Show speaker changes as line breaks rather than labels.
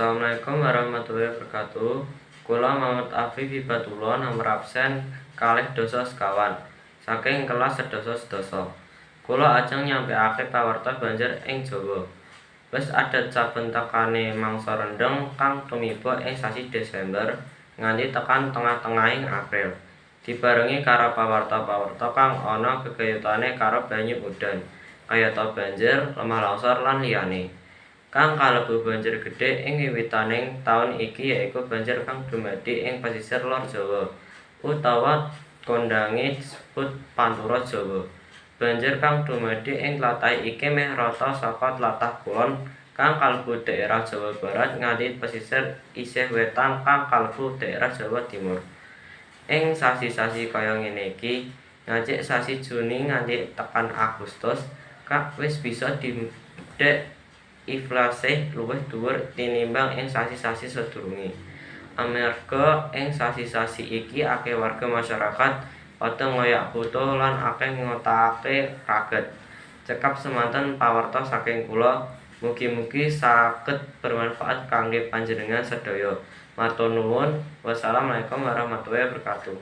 Assalamualaikum warahmatullahi wabarakatuh. Kula Muhammad Afif Hibatullah nomor absen kalih dasa sekawan saking kelas sedasa. Kula ajeng nyampeake pawarta banjir ing Jawa. Wis adat saben tekane mangsa rendheng kang tumiba ing sasi Desember nganti tekan tengah-tengahing April. Dibarengi karo pawarta-pawarta kang ana gegayutane karo banyu udan, kayata banjir, lemah longsor lan liyane. Kang kalebu banjir gedhe ing wiwitaning taun iki yaiku banjir kang dumadi ing pesisir lor Jawa utawa kondhange disebut Pantura Jawa. Banjir kang dumadi ing tlatah iki meh rata saka tlatah kulon kang kalebu daerah Jawa Barat nganti pesisir isih wétan kang kalebu daerah Jawa Timur. Ing sasi-sasi kaya ngene iki, ngajik sasi Juni nganti tekan Agustus, wis bisa didhek inflase luwih dhuwur tinimbang ing sasi-sasi sadurunge. Amarga ing sasi-sasi iki akeh warga masyarakat padha ngoyak butuh lan akeh ngotakake raget. Cekap semanten pawarta saking kula, mugi-mugi saged bermanfaat kangge panjenengan sedaya. Matur nuwun. Wassalamualaikum warahmatullahi wabarakatuh.